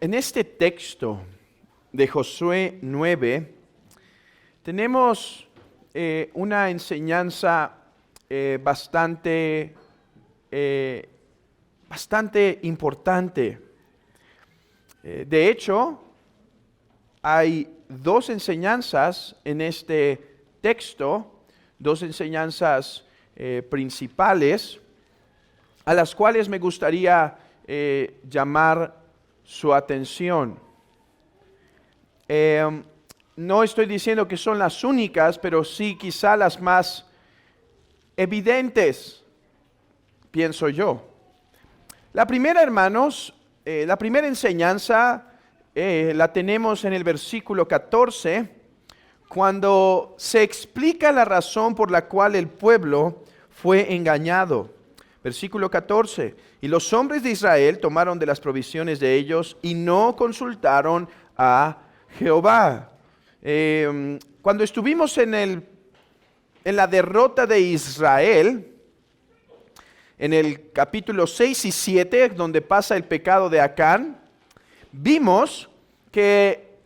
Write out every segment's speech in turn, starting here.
En este texto de Josué 9 tenemos una enseñanza bastante importante. De hecho, hay dos enseñanzas en este texto, dos enseñanzas principales, a las cuales me gustaría llamar su atención. No estoy diciendo que son las únicas, pero sí quizá las más evidentes, pienso yo. La primera, hermanos, la primera enseñanza la tenemos en el versículo 14, cuando se explica la razón por la cual el pueblo fue engañado. Versículo 14, y los hombres de Israel tomaron de las provisiones de ellos y no consultaron a Jehová. Cuando estuvimos en la derrota de Israel, en el capítulo 6 y 7, donde pasa el pecado de Acán, vimos que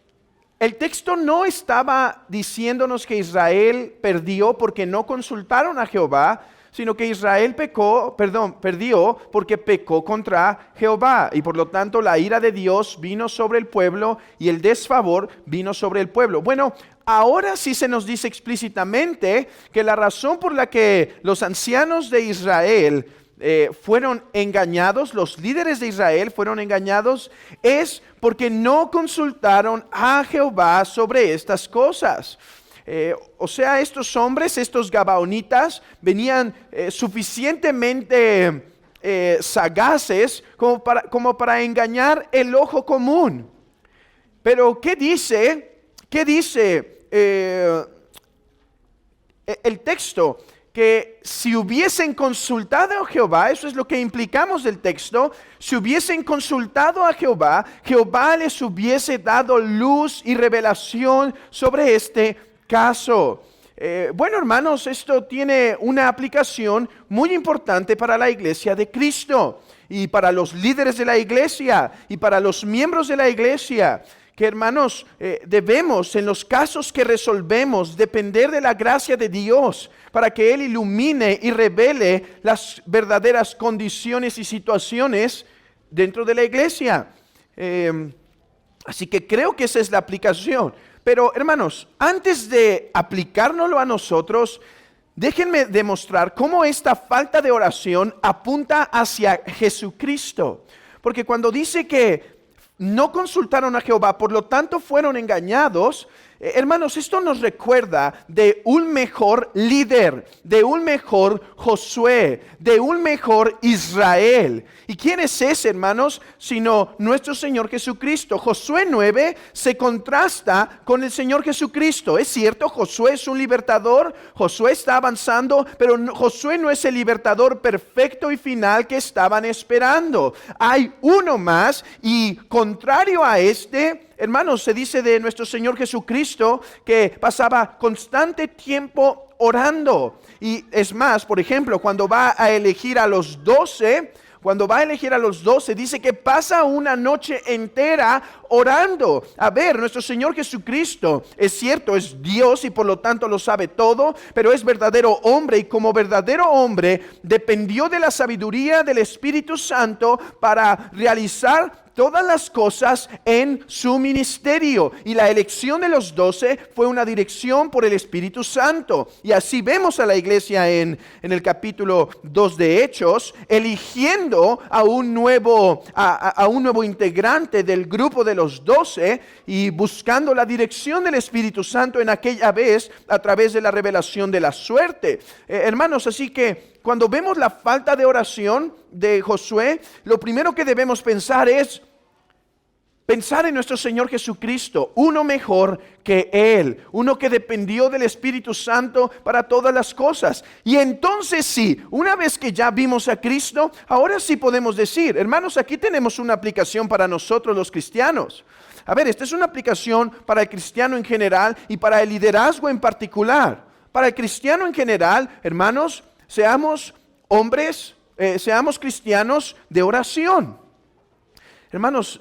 el texto no estaba diciéndonos que Israel perdió porque no consultaron a Jehová, sino que Israel perdió porque pecó contra Jehová, y por lo tanto la ira de Dios vino sobre el pueblo y el desfavor vino sobre el pueblo. Bueno, ahora sí se nos dice explícitamente que la razón por la que los ancianos de Israel fueron engañados, los líderes de Israel fueron engañados, es porque no consultaron a Jehová sobre estas cosas. O sea, estos hombres, estos gabaonitas, venían suficientemente sagaces como para engañar el ojo común. Pero ¿qué dice el texto? Que si hubiesen consultado a Jehová, eso es lo que implicamos del texto, si hubiesen consultado a Jehová, Jehová les hubiese dado luz y revelación sobre este caso. Bueno, hermanos, esto tiene una aplicación muy importante para la iglesia de Cristo y para los líderes de la iglesia y para los miembros de la iglesia. Que, hermanos, debemos en los casos que resolvemos depender de la gracia de Dios para que Él ilumine y revele las verdaderas condiciones y situaciones dentro de la iglesia. Así que creo que esa es la aplicación. Pero, hermanos, antes de aplicárnoslo a nosotros, déjenme demostrar cómo esta falta de oración apunta hacia Jesucristo. Porque cuando dice que no consultaron a Jehová, por lo tanto fueron engañados, hermanos, esto nos recuerda de un mejor líder, de un mejor Josué, de un mejor Israel. ¿Y quién es ese, hermanos? Sino nuestro Señor Jesucristo. Josué 9 se contrasta con el Señor Jesucristo. Es cierto, Josué es un libertador, Josué está avanzando, pero Josué no es el libertador perfecto y final que estaban esperando. Hay uno más, y contrario a este, hermanos, se dice de nuestro Señor Jesucristo que pasaba constante tiempo orando. Y es más, por ejemplo, cuando va a elegir a los 12, dice que pasa una noche entera orando. A ver, nuestro Señor Jesucristo, es cierto, es Dios y por lo tanto lo sabe todo, pero es verdadero hombre, y como verdadero hombre dependió de la sabiduría del Espíritu Santo para realizar todas las cosas en su ministerio. Y la elección de los 12 fue una dirección por el Espíritu Santo. Y así vemos a la iglesia en el capítulo 2 de Hechos, eligiendo a un nuevo integrante del grupo de los 12 y buscando la dirección del Espíritu Santo en aquella vez a través de la revelación de la suerte. Hermanos, así que cuando vemos la falta de oración de Josué, lo primero que debemos pensar es pensar en nuestro Señor Jesucristo, uno mejor que Él, uno que dependió del Espíritu Santo para todas las cosas. Y entonces sí, una vez que ya vimos a Cristo, ahora sí podemos decir, hermanos, aquí tenemos una aplicación para nosotros los cristianos. A ver, esta es una aplicación para el cristiano en general y para el liderazgo en particular. Para el cristiano en general, hermanos, seamos hombres, seamos cristianos de oración. Hermanos,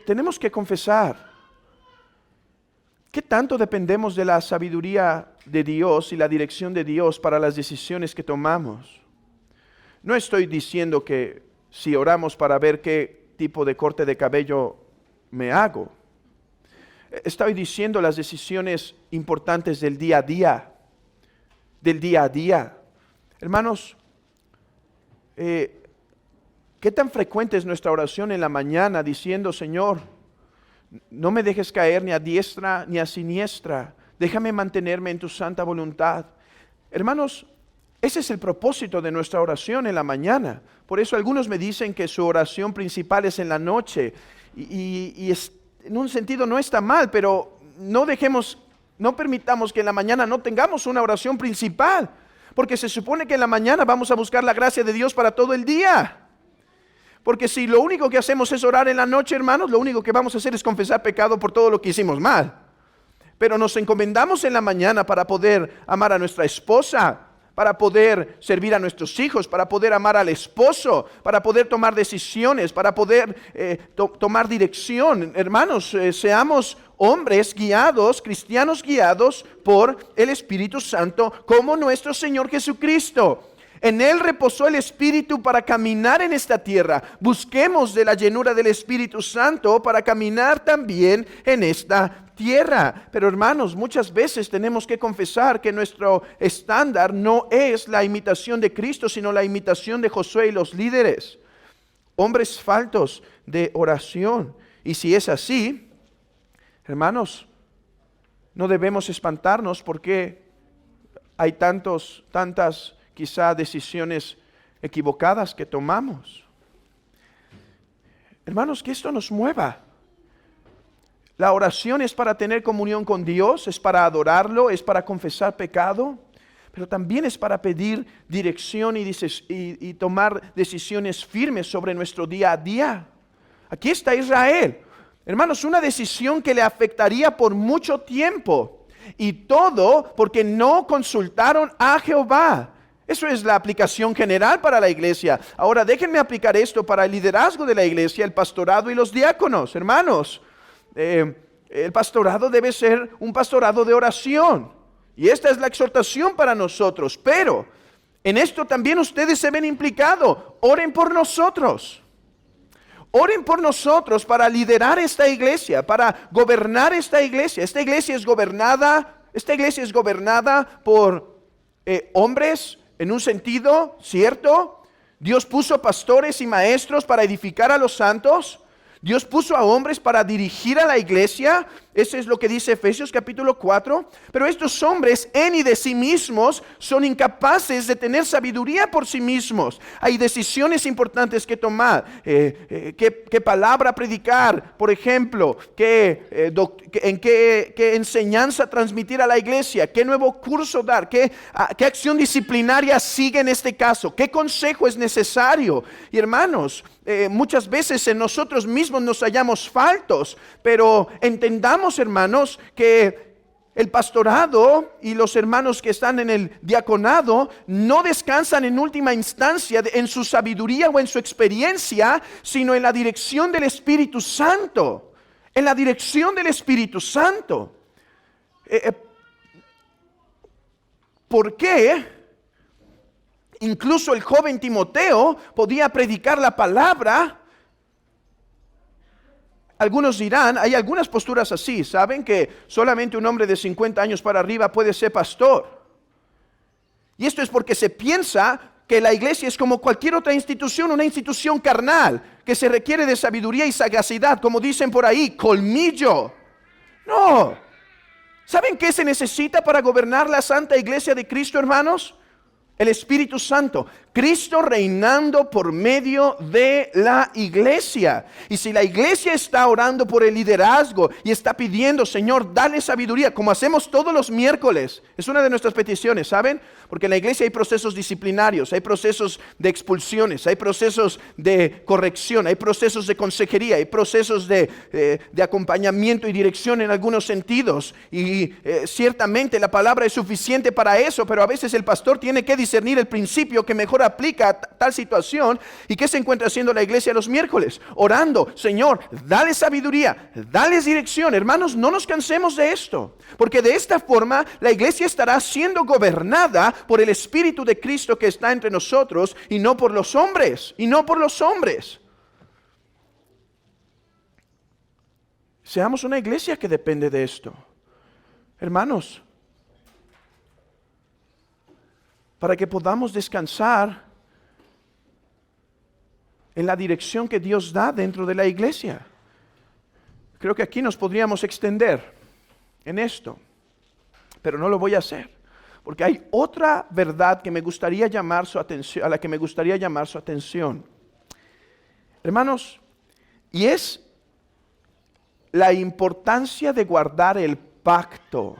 tenemos que confesar. ¿Qué tanto dependemos de la sabiduría de Dios y la dirección de Dios para las decisiones que tomamos? No estoy diciendo que si oramos para ver qué tipo de corte de cabello me hago. Estoy diciendo las decisiones importantes del día a día. Del día a día. Hermanos, ¿qué tan frecuente es nuestra oración en la mañana diciendo, Señor, no me dejes caer ni a diestra ni a siniestra, déjame mantenerme en tu santa voluntad? Hermanos, ese es el propósito de nuestra oración en la mañana. Por eso algunos me dicen que su oración principal es en la noche. Y en un sentido no está mal, pero no permitamos que en la mañana no tengamos una oración principal. Porque se supone que en la mañana vamos a buscar la gracia de Dios para todo el día. Porque si lo único que hacemos es orar en la noche, hermanos, lo único que vamos a hacer es confesar pecado por todo lo que hicimos mal. Pero nos encomendamos en la mañana para poder amar a nuestra esposa, para poder servir a nuestros hijos, para poder amar al esposo, para poder tomar decisiones, para poder tomar dirección. Hermanos, seamos hombres guiados, cristianos guiados por el Espíritu Santo, como nuestro Señor Jesucristo. En Él reposó el Espíritu para caminar en esta tierra. Busquemos de la llenura del Espíritu Santo para caminar también en esta tierra. Pero hermanos, muchas veces tenemos que confesar que nuestro estándar no es la imitación de Cristo, sino la imitación de Josué y los líderes. Hombres faltos de oración. Y si es así, hermanos, no debemos espantarnos porque hay tantas quizá decisiones equivocadas que tomamos. Hermanos, que esto nos mueva. La oración es para tener comunión con Dios, es para adorarlo, es para confesar pecado, pero también es para pedir dirección y tomar decisiones firmes sobre nuestro día a día. Aquí está Israel. Hermanos, una decisión que le afectaría por mucho tiempo, y todo porque no consultaron a Jehová. Eso es la aplicación general para la iglesia. Ahora déjenme aplicar esto para el liderazgo de la iglesia, el pastorado y los diáconos. Hermanos, el pastorado debe ser un pastorado de oración. Y esta es la exhortación para nosotros. Pero en esto también ustedes se ven implicados. Oren por nosotros. Oren por nosotros para liderar esta iglesia, para gobernar esta iglesia. Esta iglesia es gobernada por hombres. En un sentido, ¿cierto? Dios puso pastores y maestros para edificar a los santos. Dios puso a hombres para dirigir a la iglesia. Eso es lo que dice Efesios capítulo 4. Pero estos hombres en y de sí mismos son incapaces de tener sabiduría por sí mismos. Hay decisiones importantes que tomar. ¿Qué palabra predicar? Por ejemplo, ¿qué enseñanza transmitir a la iglesia? ¿Qué nuevo curso dar? ¿Qué acción disciplinaria sigue en este caso? ¿Qué consejo es necesario? Y hermanos, muchas veces en nosotros mismos nos hallamos faltos, pero entendamos, hermanos, que el pastorado y los hermanos que están en el diaconado no descansan en última instancia en su sabiduría o en su experiencia, sino en la dirección del Espíritu Santo. En la dirección del Espíritu Santo. ¿Por qué? Incluso el joven Timoteo podía predicar la palabra. Algunos dirán, hay algunas posturas así, ¿saben? Que solamente un hombre de 50 años para arriba puede ser pastor. Y esto es porque se piensa que la iglesia es como cualquier otra institución, una institución carnal, que se requiere de sabiduría y sagacidad, como dicen por ahí, colmillo. No. ¿Saben qué se necesita para gobernar la santa iglesia de Cristo, hermanos? El Espíritu Santo, Cristo reinando por medio de la iglesia. Y si la iglesia está orando por el liderazgo y está pidiendo, Señor, dale sabiduría, como hacemos todos los miércoles, es una de nuestras peticiones, ¿saben? Porque en la iglesia hay procesos disciplinarios, hay procesos de expulsiones, hay procesos de corrección, hay procesos de consejería, hay procesos de acompañamiento y dirección en algunos sentidos. Y ciertamente la palabra es suficiente para eso, pero a veces el pastor tiene que discernir el principio que mejor aplica a tal situación. ¿Y qué se encuentra haciendo la iglesia los miércoles? Orando, Señor, dale sabiduría, dales dirección. Hermanos, no nos cansemos de esto, porque de esta forma la iglesia estará siendo gobernada por el Espíritu de Cristo que está entre nosotros y no por los hombres, Seamos una iglesia que depende de esto. Hermanos, para que podamos descansar en la dirección que Dios da dentro de la iglesia. Creo que aquí nos podríamos extender en esto, pero no lo voy a hacer, porque hay otra verdad que me gustaría llamar su atención, a la que me gustaría llamar su atención. Hermanos, y es la importancia de guardar el pacto.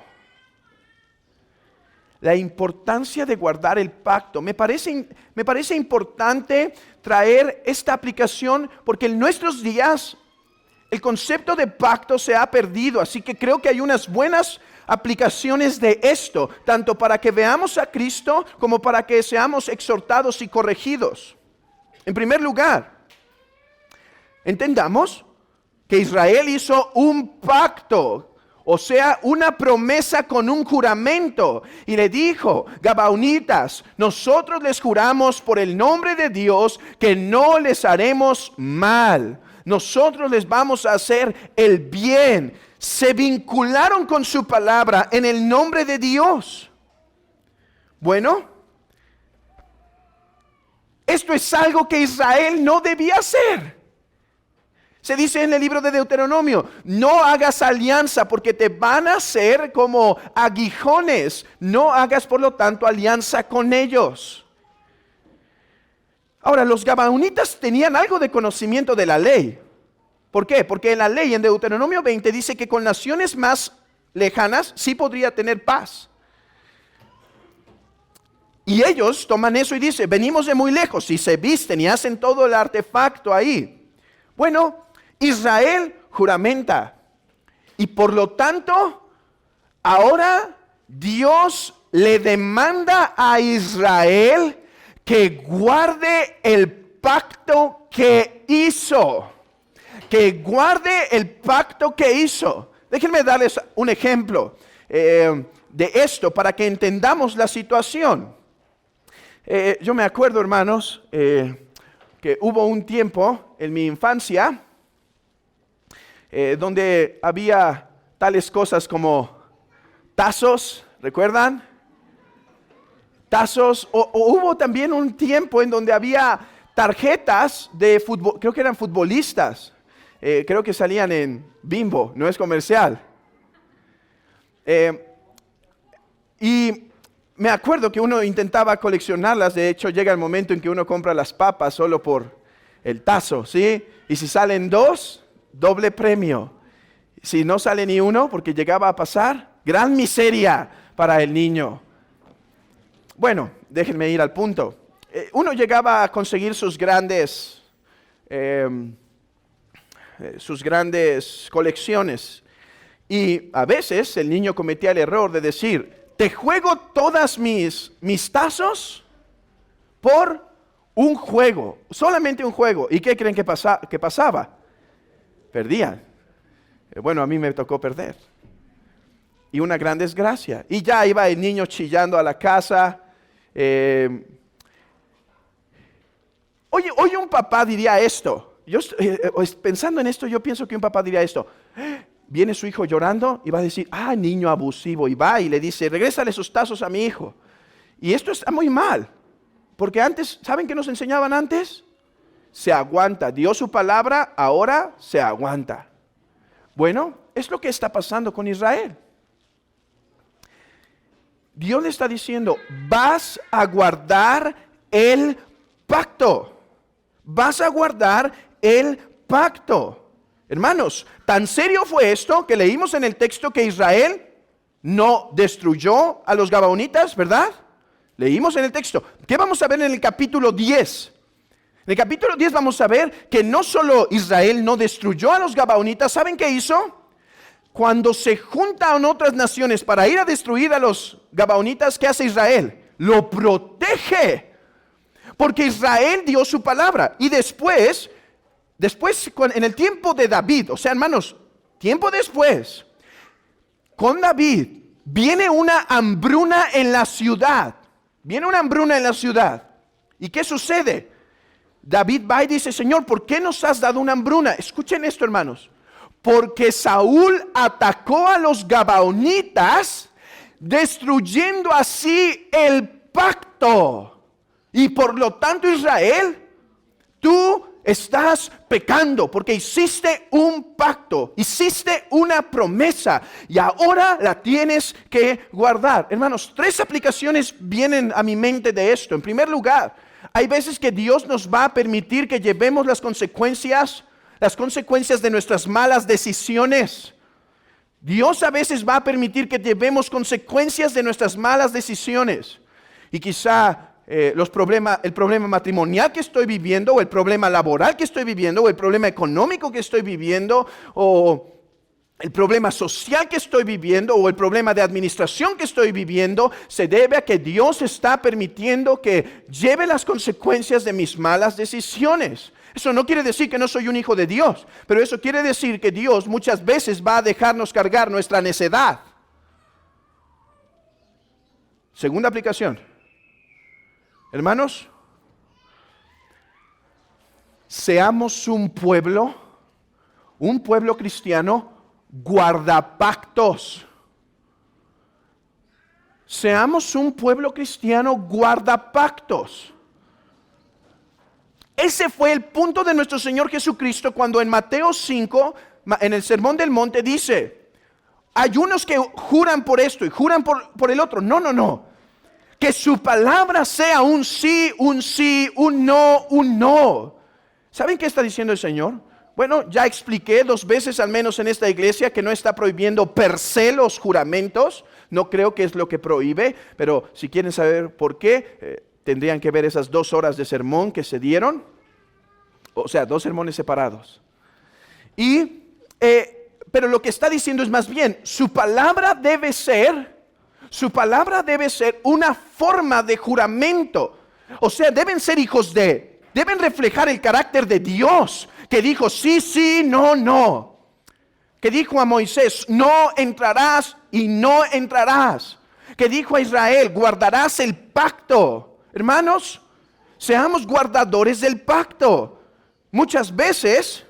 La importancia de guardar el pacto. Me parece importante traer esta aplicación porque en nuestros días el concepto de pacto se ha perdido, así que creo que hay unas buenas aplicaciones de esto, tanto para que veamos a Cristo como para que seamos exhortados y corregidos. En primer lugar, entendamos que Israel hizo un pacto, o sea, una promesa con un juramento, y le dijo: Gabaonitas, nosotros les juramos por el nombre de Dios que no les haremos mal. Nosotros les vamos a hacer el bien. Se vincularon con su palabra en el nombre de Dios. Bueno, esto es algo que Israel no debía hacer. Se dice en el libro de Deuteronomio: no hagas alianza porque te van a hacer como aguijones. No hagas por lo tanto alianza con ellos. Ahora, los gabaonitas tenían algo de conocimiento de la ley. ¿Por qué? Porque en la ley, en Deuteronomio 20, dice que con naciones más lejanas sí podría tener paz. Y ellos toman eso y dicen: venimos de muy lejos, y se visten y hacen todo el artefacto ahí. Bueno, Israel juramenta, y por lo tanto, ahora Dios le demanda a Israel que guarde el pacto que hizo. Que guarde el pacto que hizo. Déjenme darles un ejemplo de esto para que entendamos la situación. Yo me acuerdo, hermanos, que hubo un tiempo en mi infancia donde había tales cosas como tazos, ¿recuerdan? Tazos, o hubo también un tiempo en donde había tarjetas de fútbol, creo que eran futbolistas, creo que salían en Bimbo, no es comercial. Y me acuerdo que uno intentaba coleccionarlas. De hecho, llega el momento en que uno compra las papas solo por el tazo, ¿sí? Y si salen dos, doble premio. Si no sale ni uno, porque llegaba a pasar, gran miseria para el niño. Bueno, déjenme ir al punto. Uno llegaba a conseguir sus grandes colecciones. Y a veces el niño cometía el error de decir: te juego todas mis tazos por un juego, solamente un juego. ¿Y qué creen que pasaba? Perdían. Bueno, a mí me tocó perder. Y una gran desgracia. Y ya iba el niño chillando a la casa. Hoy un papá diría esto. Yo pensando en esto, yo pienso que un papá diría esto. Viene su hijo llorando y va a decir: niño abusivo. Y va y le dice: regrésale esos tazos a mi hijo. Y esto está muy mal. Porque antes, ¿saben qué nos enseñaban antes? Se aguanta. Dio su palabra, ahora se aguanta. Bueno, es lo que está pasando con Israel. Dios le está diciendo: vas a guardar el pacto. Vas a guardar el pacto. Hermanos, tan serio fue esto que leímos en el texto que Israel no destruyó a los gabaonitas, ¿verdad? Leímos en el texto. ¿Qué vamos a ver en el capítulo 10? En el capítulo 10 vamos a ver que no solo Israel no destruyó a los gabaonitas, ¿saben qué hizo? Cuando se juntan otras naciones para ir a destruir a los gabaonitas, ¿qué hace Israel? Lo protege. Porque Israel dio su palabra. Y después, en el tiempo de David, o sea, hermanos, tiempo después, con David, viene una hambruna en la ciudad. Viene una hambruna en la ciudad. ¿Y qué sucede? David va y dice, Señor, ¿por qué nos has dado una hambruna? Escuchen esto, hermanos. Porque Saúl atacó a los gabaonitas, destruyendo así el pacto. Y por lo tanto, Israel, tú estás pecando porque hiciste un pacto, hiciste una promesa y ahora la tienes que guardar. Hermanos, 3 aplicaciones vienen a mi mente de esto. En primer lugar, hay veces que Dios nos va a permitir que llevemos las consecuencias de nuestras malas decisiones. Dios a veces va a permitir que llevemos consecuencias de nuestras malas decisiones. Y quizá el problema matrimonial que estoy viviendo, o el problema laboral que estoy viviendo, o el problema económico que estoy viviendo, o el problema social que estoy viviendo, o el problema de administración que estoy viviendo, se debe a que Dios está permitiendo que lleve las consecuencias de mis malas decisiones. Eso no quiere decir que no soy un hijo de Dios, pero eso quiere decir que Dios muchas veces va a dejarnos cargar nuestra necedad. Segunda aplicación. Hermanos, seamos un pueblo cristiano guardapactos. Seamos un pueblo cristiano guardapactos. Ese fue el punto de nuestro Señor Jesucristo cuando en Mateo 5, en el Sermón del Monte, dice, hay unos que juran por esto y juran por el otro. No. Que su palabra sea un sí, un no. ¿Saben qué está diciendo el Señor? Bueno, ya expliqué 2 veces al menos en esta iglesia que no está prohibiendo per se los juramentos. No creo que es lo que prohíbe, pero si quieren saber por qué, tendrían que ver esas 2 horas de sermón que se dieron. O sea, 2 sermones separados. Pero lo que está diciendo es más bien, su palabra debe ser una forma de juramento. O sea, deben ser deben reflejar el carácter de Dios, que dijo sí, no. Que dijo a Moisés, no entrarás y no entrarás. Que dijo a Israel, guardarás el pacto. Hermanos, seamos guardadores del pacto. Muchas veces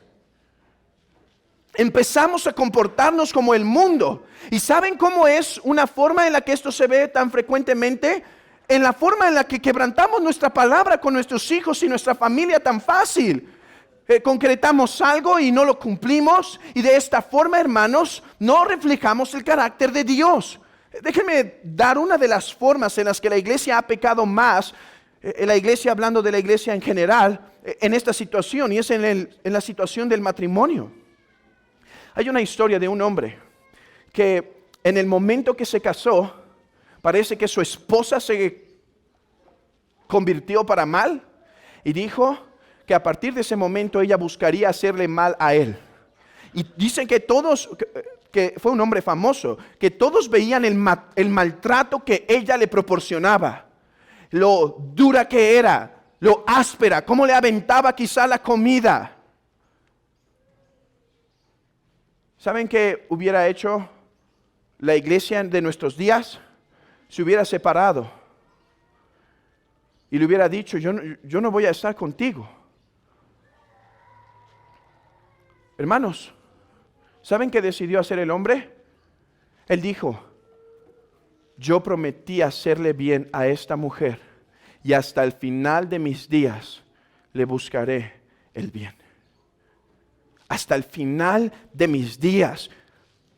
empezamos a comportarnos como el mundo. ¿Y saben cómo es una forma en la que esto se ve tan frecuentemente? En la forma en la que quebrantamos nuestra palabra con nuestros hijos y nuestra familia tan fácil. Concretamos algo y no lo cumplimos, y de esta forma, hermanos, no reflejamos el carácter de Dios. Déjenme dar una de las formas en las que la iglesia ha pecado más, la iglesia, hablando de la iglesia en general, en esta situación, y es en la situación del matrimonio. Hay una historia de un hombre que en el momento que se casó, parece que su esposa se convirtió para mal y dijo que a partir de ese momento ella buscaría hacerle mal a él. Y dicen que que fue un hombre famoso, que todos veían el maltrato que ella le proporcionaba, lo dura que era, lo áspera, cómo le aventaba quizá la comida. ¿Saben qué hubiera hecho la iglesia de nuestros días? Se hubiera separado y le hubiera dicho, yo no voy a estar contigo. Hermanos, ¿saben qué decidió hacer el hombre? Él dijo, yo prometí hacerle bien a esta mujer y hasta el final de mis días le buscaré el bien. Hasta el final de mis días.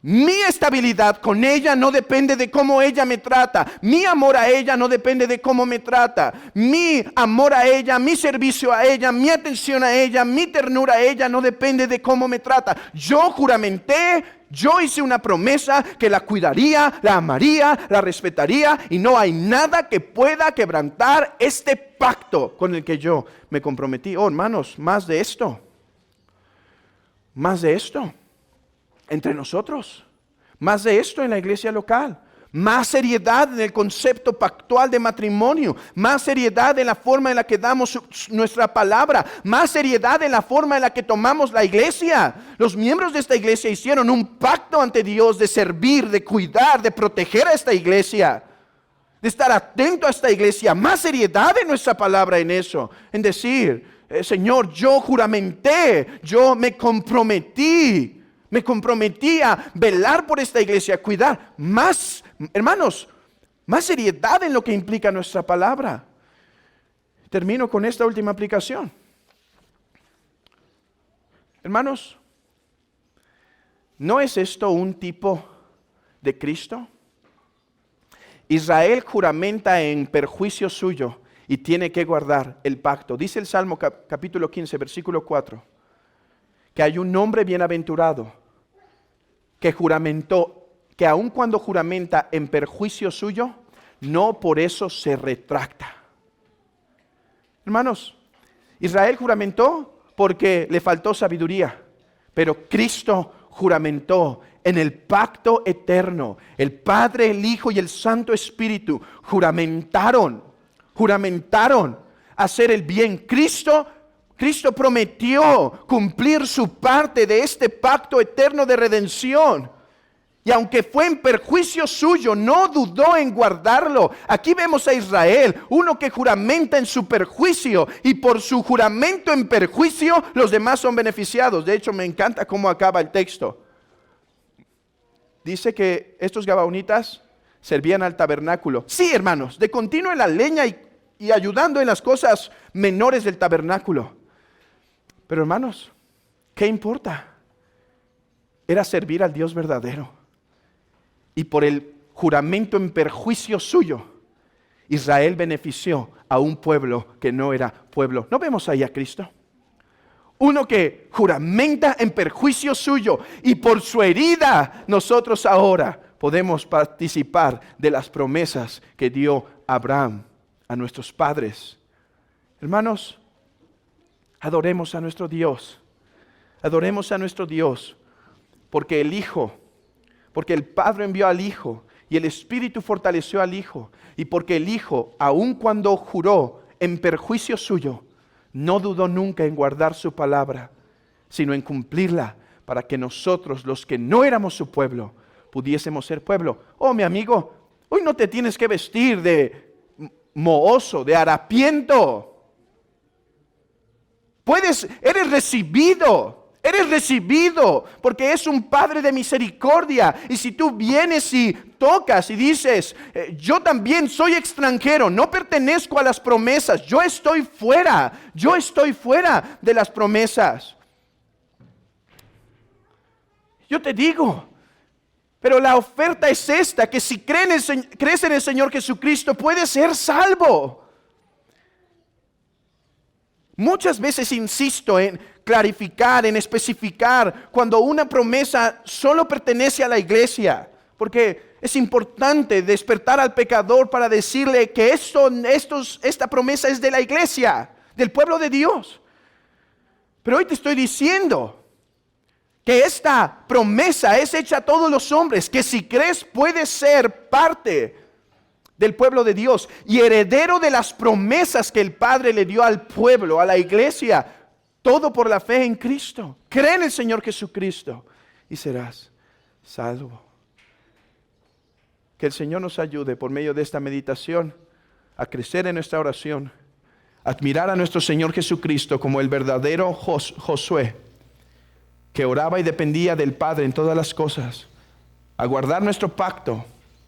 Mi estabilidad con ella no depende de cómo ella me trata. Mi amor a ella no depende de cómo me trata. Mi amor a ella, mi servicio a ella, mi atención a ella, mi ternura a ella no depende de cómo me trata. Yo juramenté Yo hice una promesa que la cuidaría, la amaría, la respetaría, y no hay nada que pueda quebrantar este pacto con el que yo me comprometí. Oh, hermanos, más de esto entre nosotros, más de esto en la iglesia local. Más seriedad en el concepto pactual de matrimonio, más seriedad en la forma en la que damos nuestra palabra, más seriedad en la forma en la que tomamos la iglesia. Los miembros de esta iglesia hicieron un pacto ante Dios de servir, de cuidar, de proteger a esta iglesia, de estar atento a esta iglesia. Más seriedad en nuestra palabra en eso, en decir, Señor, yo juramenté, yo me comprometí a velar por esta iglesia, a cuidar. Más, hermanos, más seriedad en lo que implica nuestra palabra. Termino con esta última aplicación. Hermanos, ¿no es esto un tipo de Cristo? Israel juramenta en perjuicio suyo y tiene que guardar el pacto. Dice el Salmo capítulo 15, versículo 4. Que hay un hombre bienaventurado que juramentó, que aun cuando juramenta en perjuicio suyo, no por eso se retracta. Hermanos, Israel juramentó porque le faltó sabiduría, pero Cristo juramentó en el pacto eterno. El Padre, el Hijo y el Santo Espíritu juramentaron hacer el bien. Cristo prometió cumplir su parte de este pacto eterno de redención. Y aunque fue en perjuicio suyo, no dudó en guardarlo. Aquí vemos a Israel, uno que juramenta en su perjuicio, y por su juramento en perjuicio, los demás son beneficiados. De hecho, me encanta cómo acaba el texto. Dice que estos gabaonitas servían al tabernáculo. Sí, hermanos, de continuo en la leña y ayudando en las cosas menores del tabernáculo. Pero hermanos, ¿qué importa? Era servir al Dios verdadero. Y por el juramento en perjuicio suyo, Israel benefició a un pueblo que no era pueblo. ¿No vemos ahí a Cristo? Uno que juramenta en perjuicio suyo, y por su herida nosotros ahora podemos participar de las promesas que dio Abraham a nuestros padres. Hermanos, adoremos a nuestro Dios. Adoremos a nuestro Dios, porque el Padre envió al Hijo y el Espíritu fortaleció al Hijo, y porque el Hijo, aun cuando juró en perjuicio suyo, no dudó nunca en guardar su palabra, sino en cumplirla, para que nosotros, los que no éramos su pueblo, pudiésemos ser pueblo. Oh, mi amigo, hoy no te tienes que vestir de mohoso, de harapiento. Eres recibido, porque es un Padre de misericordia. Y si tú vienes y tocas y dices, yo también soy extranjero, no pertenezco a las promesas, yo estoy fuera de las promesas. Yo te digo, pero la oferta es esta, que si crees en el Señor Jesucristo, puedes ser salvo. Muchas veces insisto en clarificar, en especificar cuando una promesa solo pertenece a la iglesia, porque es importante despertar al pecador para decirle que esta promesa es de la iglesia, del pueblo de Dios. Pero hoy te estoy diciendo que esta promesa es hecha a todos los hombres, que si crees puedes ser parte del pueblo de Dios y heredero de las promesas que el Padre le dio al pueblo, a la iglesia, todo por la fe en Cristo. Cree en el Señor Jesucristo y serás salvo. Que el Señor nos ayude por medio de esta meditación a crecer en nuestra oración, a admirar a nuestro Señor Jesucristo como el verdadero Josué, que oraba y dependía del Padre en todas las cosas, a guardar nuestro pacto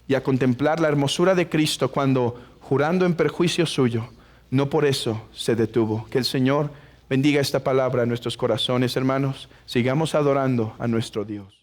y a contemplar la hermosura de Cristo cuando, jurando en perjuicio suyo, no por eso se detuvo. Que el Señor bendiga esta palabra en nuestros corazones, hermanos. Sigamos adorando a nuestro Dios.